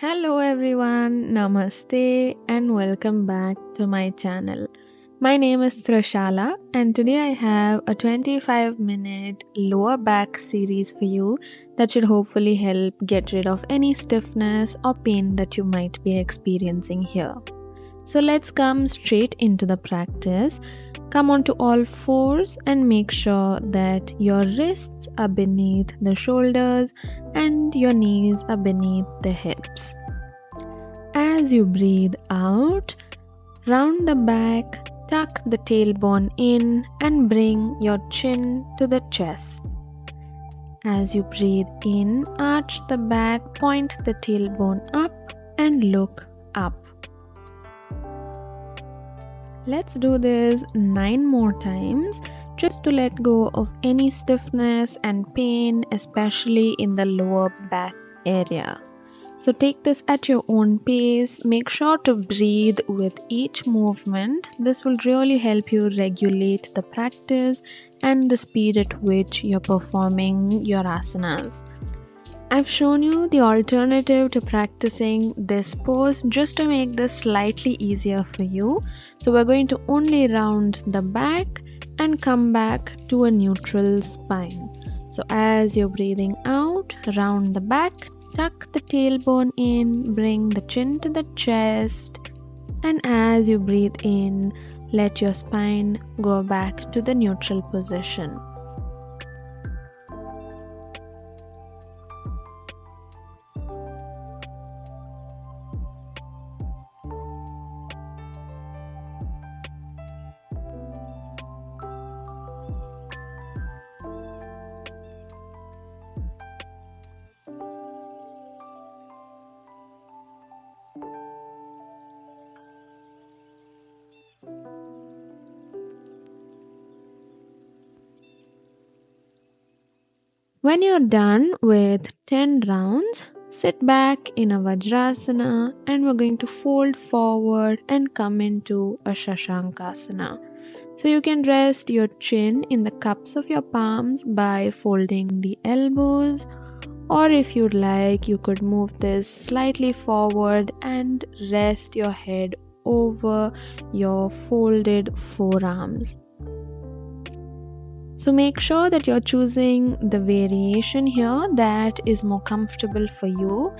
Hello everyone, Namaste and welcome back to my channel. My name is Trishala and today I have a 25-minute lower back series for you that should hopefully help get rid of any stiffness or pain that you might be experiencing here. So let's come straight into the practice. Come onto all fours and make sure that your wrists are beneath the shoulders and your knees are beneath the hips. As you breathe out, round the back, tuck the tailbone in and bring your chin to the chest. As you breathe in, arch the back, point the tailbone up and look up. Let's do this 9 more times just to let go of any stiffness and pain, especially in the lower back area. So take this at your own pace. Make sure to breathe with each movement. This will really help you regulate the practice and the speed at which you're performing your asanas. I've shown you the alternative to practicing this pose just to make this slightly easier for you. So we're going to only round the back and come back to a neutral spine. So as you're breathing out, round the back, tuck the tailbone in, bring the chin to the chest, and as you breathe in, let your spine go back to the neutral position. When you're done with 10 rounds, sit back in a Vajrasana and we're going to fold forward and come into a Shashankasana. So you can rest your chin in the cups of your palms by folding the elbows, or if you'd like, you could move this slightly forward and rest your head over your folded forearms. So make sure that you're choosing the variation here that is more comfortable for you.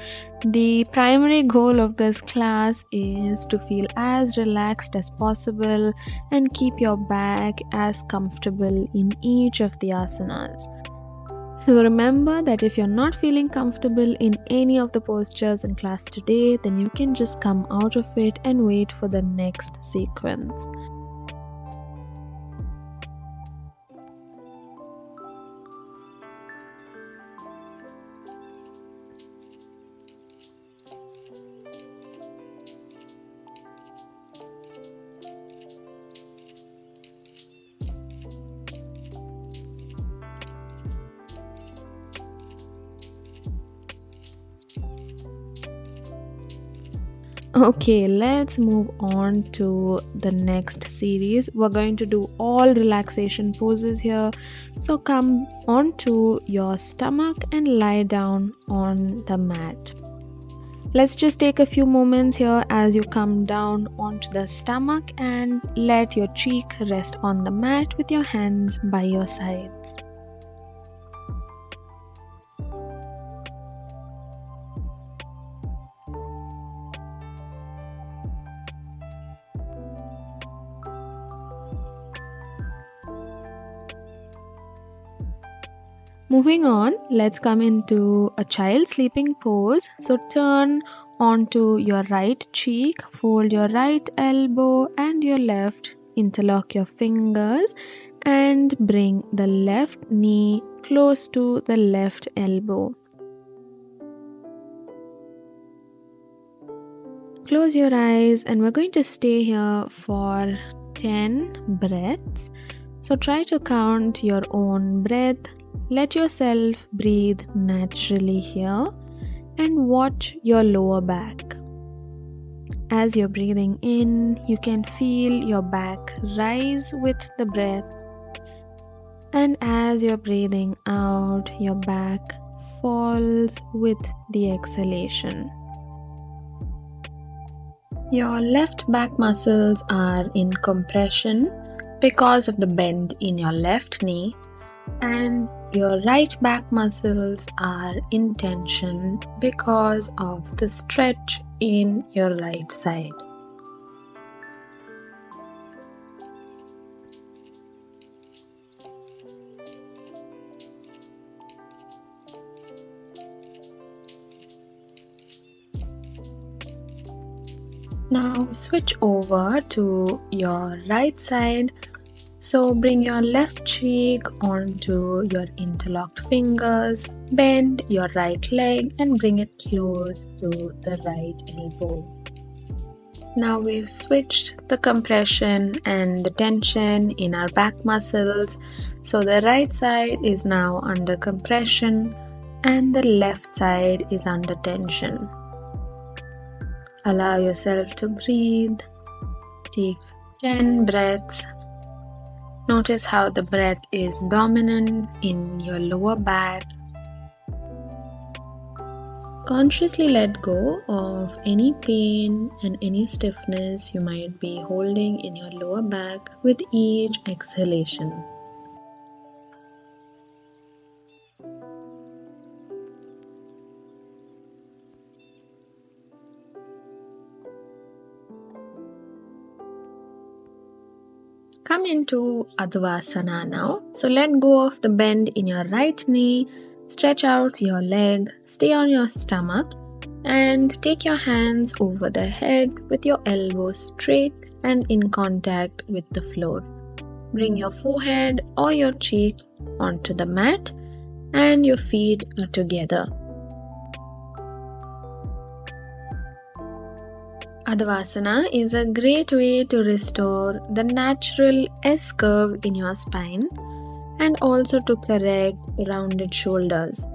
The primary goal of this class is to feel as relaxed as possible and keep your back as comfortable in each of the asanas. So remember that if you're not feeling comfortable in any of the postures in class today, then you can just come out of it and wait for the next sequence. Okay, let's move on to the next series. We're going to do all relaxation poses here. So come onto your stomach and lie down on the mat. Let's just take a few moments here as you come down onto the stomach and let your cheek rest on the mat with your hands by your sides. Moving on, let's come into a child sleeping pose. So turn onto your right cheek, fold your right elbow and your left, interlock your fingers and bring the left knee close to the left elbow. Close your eyes and we're going to stay here for 10 breaths. So try to count your own breath. Let yourself breathe naturally here and watch your lower back. As you're breathing in, you can feel your back rise with the breath, and as you're breathing out, your back falls with the exhalation. Your left back muscles are in compression because of the bend in your left knee, and your right back muscles are in tension because of the stretch in your right side. Now switch over to your right side. So bring your left cheek onto your interlocked fingers, bend your right leg and bring it close to the right elbow. Now we've switched the compression and the tension in our back muscles. So the right side is now under compression and the left side is under tension. Allow yourself to breathe. Take 10 breaths. Notice how the breath is dominant in your lower back. Consciously let go of any pain and any stiffness you might be holding in your lower back with each exhalation. Come into Advasana now. So let go of the bend in your right knee, stretch out your leg, stay on your stomach, and take your hands over the head with your elbows straight and in contact with the floor. Bring your forehead or your cheek onto the mat and your feet are together. Advasana is a great way to restore the natural S curve in your spine and also to correct rounded shoulders.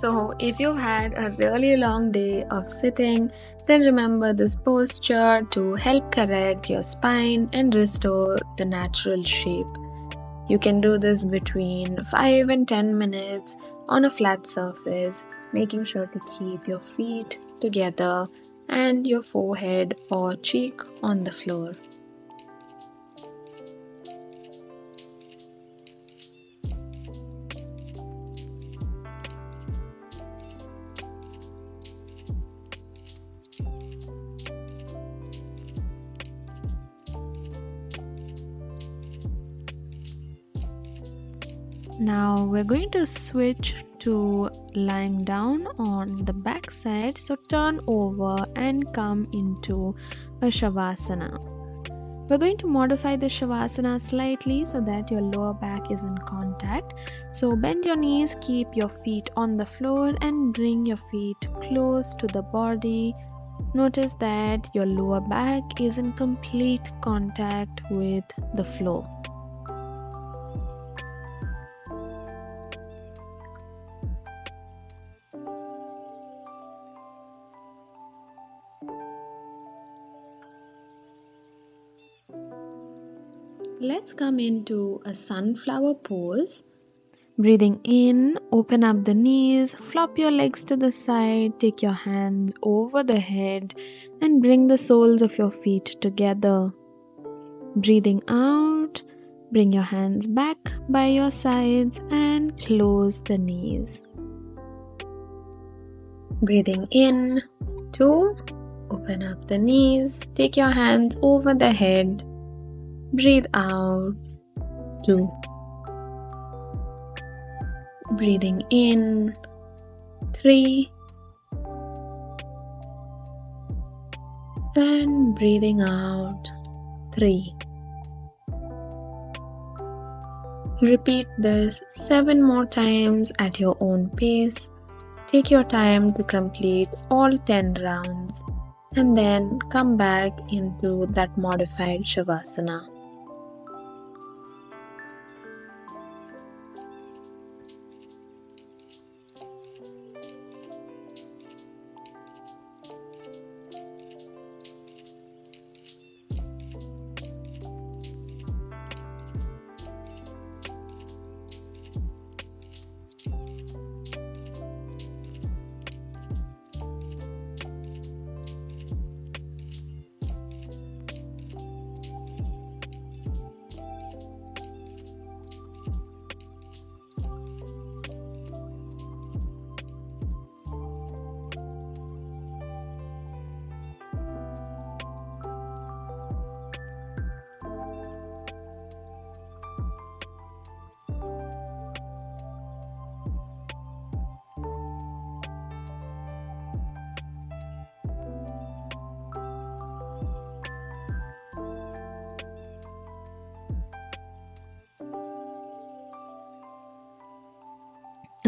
So if you've had a really long day of sitting, then remember this posture to help correct your spine and restore the natural shape. You can do this between 5 and 10 minutes on a flat surface, making sure to keep your feet together and your forehead or cheek on the floor. Now we're going to switch to lying down on the back side. So turn over and come into a Shavasana. We're going to modify the Shavasana slightly so that your lower back is in contact. So bend your knees, keep your feet on the floor and bring your feet close to the body. Notice that your lower back is in complete contact with the floor. Let's come into a sunflower pose. Breathing in, open up the knees, flop your legs to the side, take your hands over the head and bring the soles of your feet together. Breathing out, bring your hands back by your sides and close the knees. Breathing in, 2, open up the knees, take your hands over the head. Breathe out, 2. Breathing in, 3. And breathing out, 3. Repeat this 7 more times at your own pace. Take your time to complete all 10 rounds and then come back into that modified Shavasana.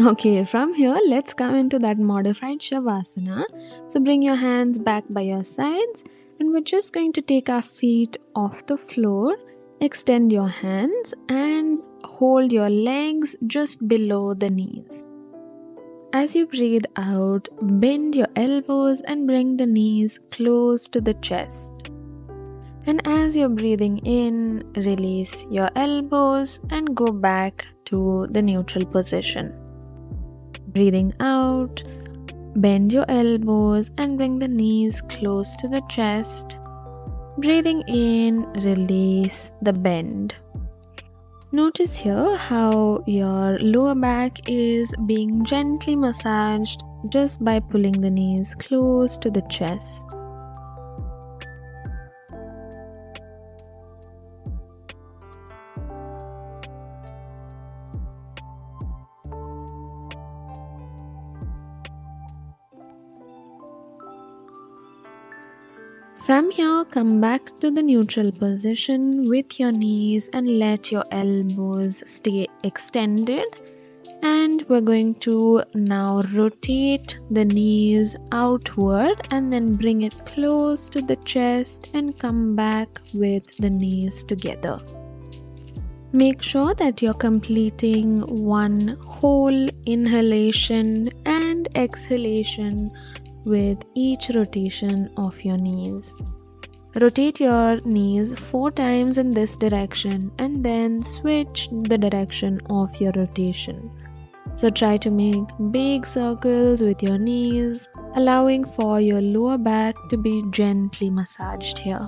Okay, from here, let's come into that modified Shavasana. So bring your hands back by your sides, and we're just going to take our feet off the floor, extend your hands, and hold your legs just below the knees. As you breathe out, bend your elbows and bring the knees close to the chest. And as you're breathing in, release your elbows and go back to the neutral position. Breathing out, bend your elbows and bring the knees close to the chest. Breathing in, release the bend. Notice here how your lower back is being gently massaged just by pulling the knees close to the chest. From here, come back to the neutral position with your knees and let your elbows stay extended. And we're going to now rotate the knees outward and then bring it close to the chest and come back with the knees together. Make sure that you're completing one whole inhalation and exhalation with each rotation of your knees. Rotate your knees 4 times in this direction and then switch the direction of your rotation. So try to make big circles with your knees, allowing for your lower back to be gently massaged here.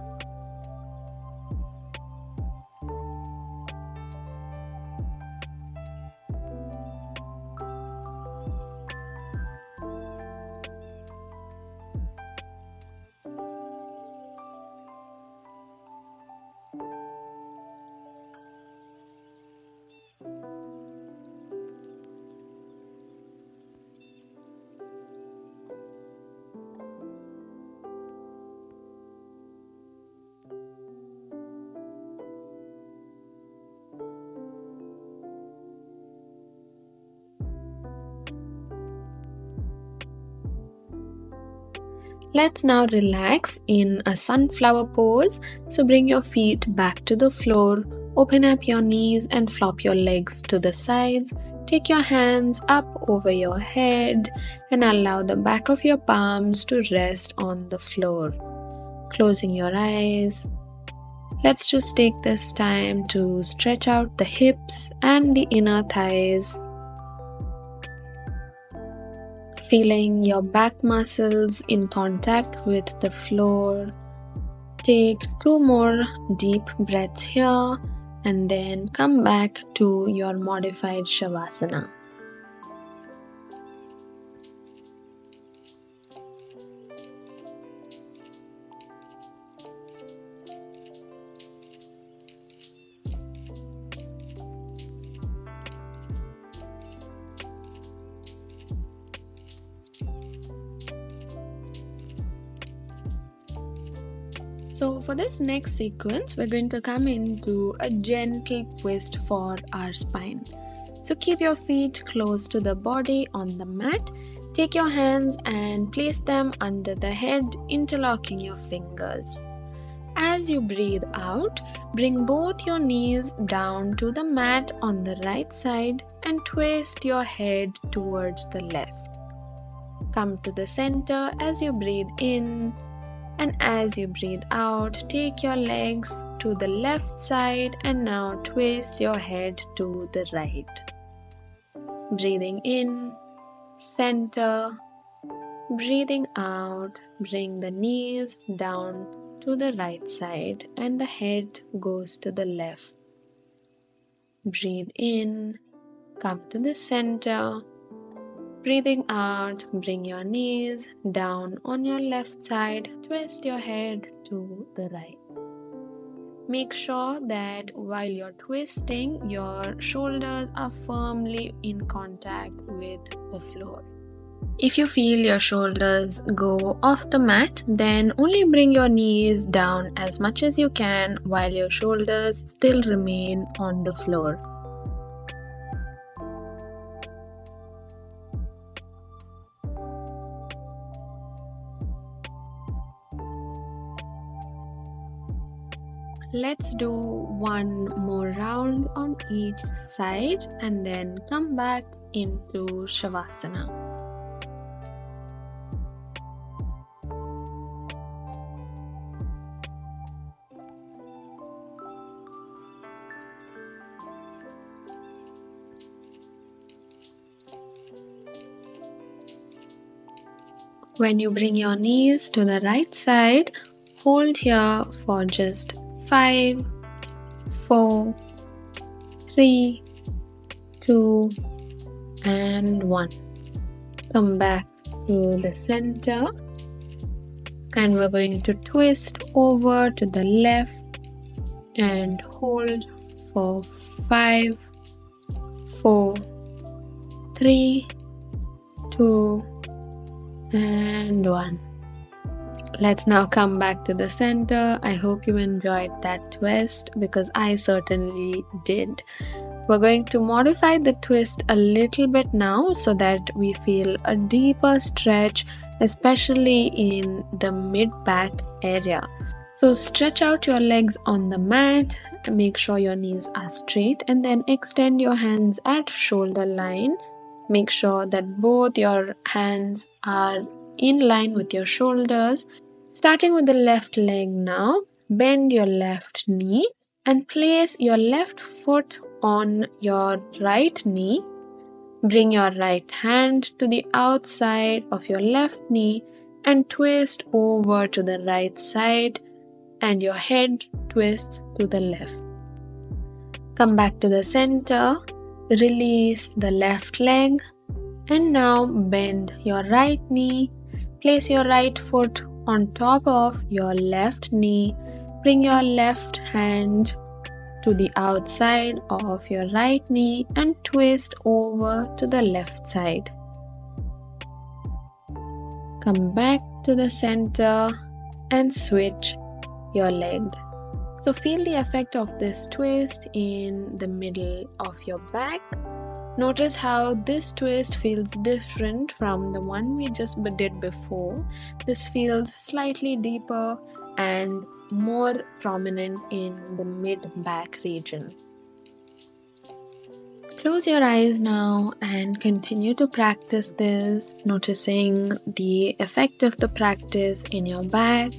Let's now relax in a sunflower pose. So bring your feet back to the floor, open up your knees and flop your legs to the sides. Take your hands up over your head and allow the back of your palms to rest on the floor. Closing your eyes. Let's just take this time to stretch out the hips and the inner thighs. Feeling your back muscles in contact with the floor. Take 2 more deep breaths here and then come back to your modified Shavasana. So for this next sequence, we're going to come into a gentle twist for our spine. So keep your feet close to the body on the mat. Take your hands and place them under the head, interlocking your fingers. As you breathe out, bring both your knees down to the mat on the right side and twist your head towards the left. Come to the center as you breathe in. And as you breathe out, take your legs to the left side and now twist your head to the right. Breathing in, center. Breathing out, bring the knees down to the right side and the head goes to the left. Breathe in, come to the center. Breathing out, bring your knees down on your left side, twist your head to the right. Make sure that while you're twisting, your shoulders are firmly in contact with the floor. If you feel your shoulders go off the mat, then only bring your knees down as much as you can while your shoulders still remain on the floor. Let's do one more round on each side and then come back into Shavasana. When you bring your knees to the right side, hold here for just 5, 4, 3, 2, and 1. Come back to the center and we're going to twist over to the left and hold for 5, 4, 3, 2, and 1. Let's now come back to the center. I hope you enjoyed that twist because I certainly did. We're going to modify the twist a little bit now so that we feel a deeper stretch, especially in the mid-back area. So stretch out your legs on the mat, make sure your knees are straight, and then extend your hands at shoulder line. Make sure that both your hands are in line with your shoulders. Starting with the left leg now, bend your left knee and place your left foot on your right knee. Bring your right hand to the outside of your left knee and twist over to the right side, and your head twists to the left. Come back to the center. Release the left leg and now bend your right knee. Place your right foot on top of your left knee. Bring your left hand to the outside of your right knee and twist over to the left side. Come back to the center and switch your leg. So feel the effect of this twist in the middle of your back. Notice how this twist feels different from the one we just did before. This feels slightly deeper and more prominent in the mid-back region. Close your eyes now and continue to practice this, noticing the effect of the practice in your back.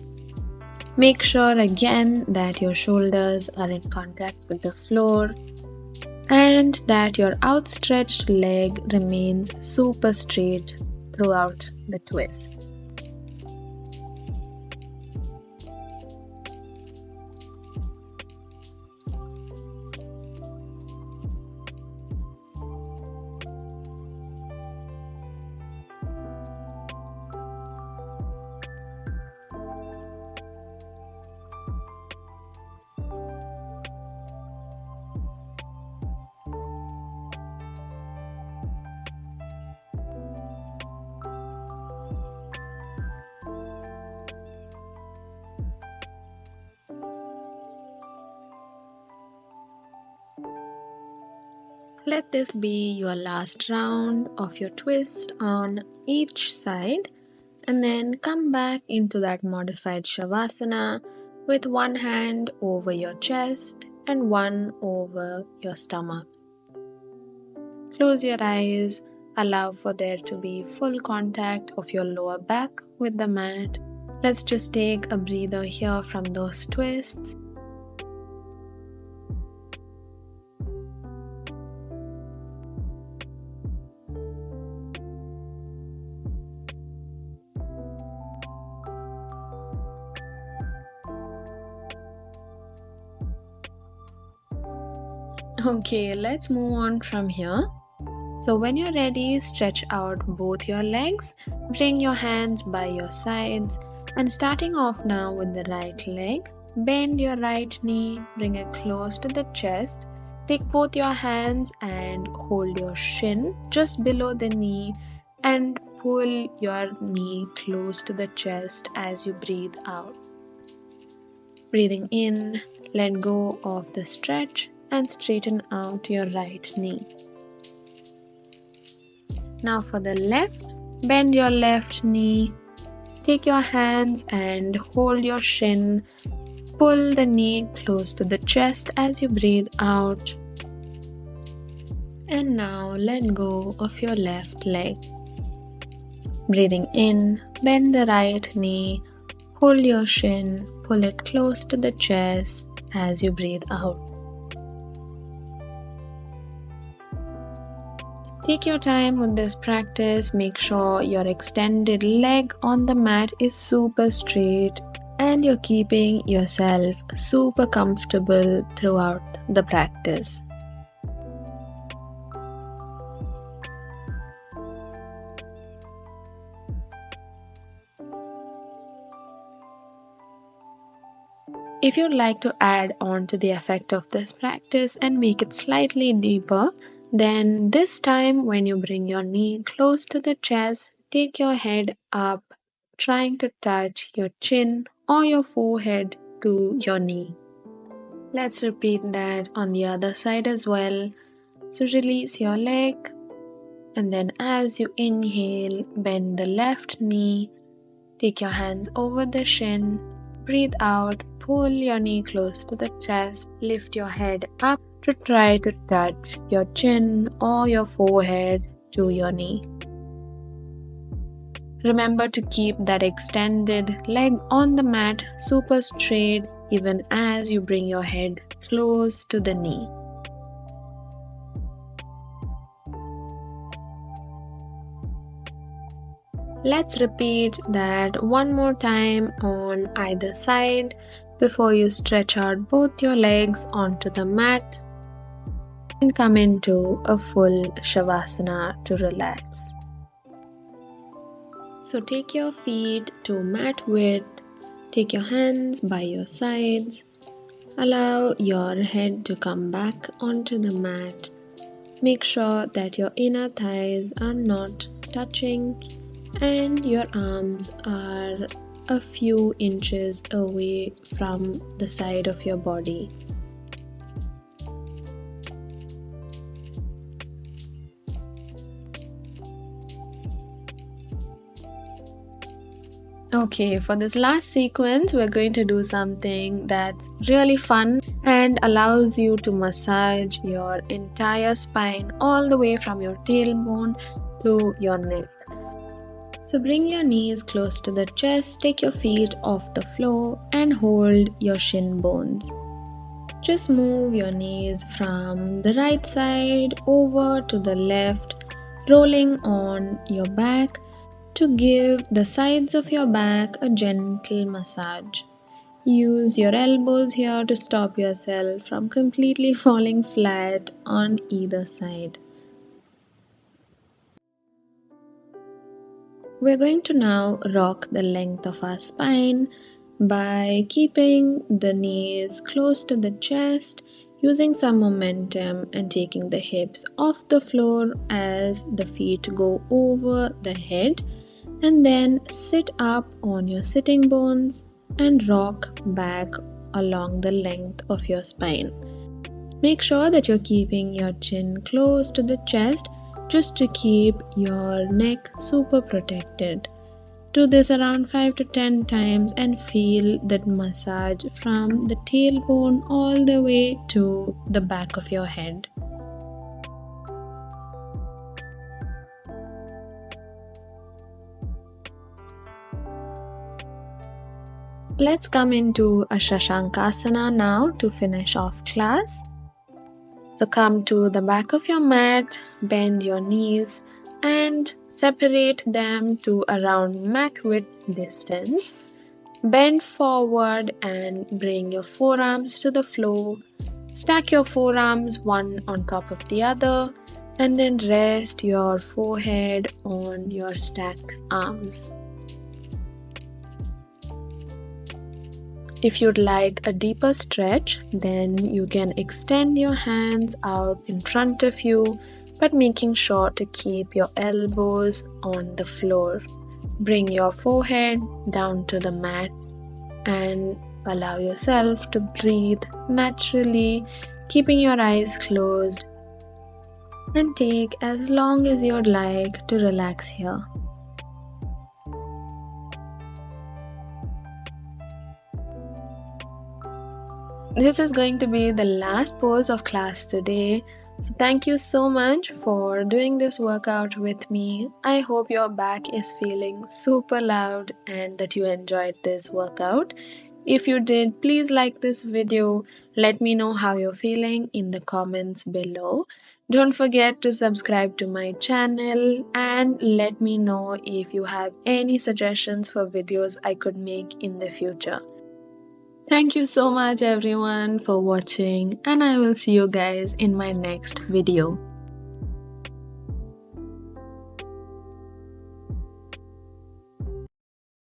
Make sure again that your shoulders are in contact with the floor and that your outstretched leg remains super straight throughout the twist. Let this be your last round of your twist on each side, and then come back into that modified Shavasana with one hand over your chest and one over your stomach. Close your eyes, allow for there to be full contact of your lower back with the mat. Let's just take a breather here from those twists. Okay, let's move on from here. So when you're ready, stretch out both your legs, bring your hands by your sides, and starting off now with the right leg, bend your right knee, bring it close to the chest, take both your hands and hold your shin just below the knee and pull your knee close to the chest as you breathe out. Breathing in, let go of the stretch and straighten out your right knee. Now for the left, bend your left knee, take your hands and hold your shin Pull the knee close to the chest as you breathe out. And now let go of your left leg. Breathing in, bend the right knee, hold your shin, pull it close to the chest as you breathe out. Take your time with this practice. Make sure your extended leg on the mat is super straight and you're keeping yourself super comfortable throughout the practice. If you'd like to add on to the effect of this practice and make it slightly deeper, then this time when you bring your knee close to the chest, take your head up, trying to touch your chin or your forehead to your knee. Let's repeat that on the other side as well. So release your leg, and then as you inhale, bend the left knee, take your hands over the shin, breathe out, pull your knee close to the chest, lift your head up to try to touch your chin or your forehead to your knee. Remember to keep that extended leg on the mat super straight even as you bring your head close to the knee. Let's repeat that one more time on either side before you stretch out both your legs onto the mat and come into a full Shavasana to relax. So take your feet to mat width, take your hands by your sides, allow your head to come back onto the mat. Make sure that your inner thighs are not touching and your arms are a few inches away from the side of your body. Okay, for this last sequence, we're going to do something that's really fun and allows you to massage your entire spine all the way from your tailbone to your neck. So bring your knees close to the chest, take your feet off the floor and hold your shin bones. Just move your knees from the right side over to the left, rolling on your back to give the sides of your back a gentle massage. Use your elbows here to stop yourself from completely falling flat on either side. We're going to now rock the length of our spine by keeping the knees close to the chest, using some momentum and taking the hips off the floor as the feet go over the head, and then sit up on your sitting bones and rock back along the length of your spine. Make sure that you're keeping your chin close to the chest just to keep your neck super protected. Do this around 5 to 10 times and feel that massage from the tailbone all the way to the back of your head. Let's come into a Shashankasana now to finish off class. So come to the back of your mat, bend your knees and separate them to around mat width distance. Bend forward and bring your forearms to the floor. Stack your forearms one on top of the other and then rest your forehead on your stacked arms. If you'd like a deeper stretch, then you can extend your hands out in front of you, but making sure to keep your elbows on the floor. Bring your forehead down to the mat and allow yourself to breathe naturally, keeping your eyes closed, and take as long as you'd like to relax here. this is going to be the last pose of class today. So thank you so much for doing this workout with me. I hope your back is feeling super loud and that you enjoyed this workout. If you did, please like this video. Let me know how you're feeling in the comments below. Don't forget to subscribe to my channel and let me know if you have any suggestions for videos I could make in the future. Thank you so much everyone for watching, and I will see you guys in my next video.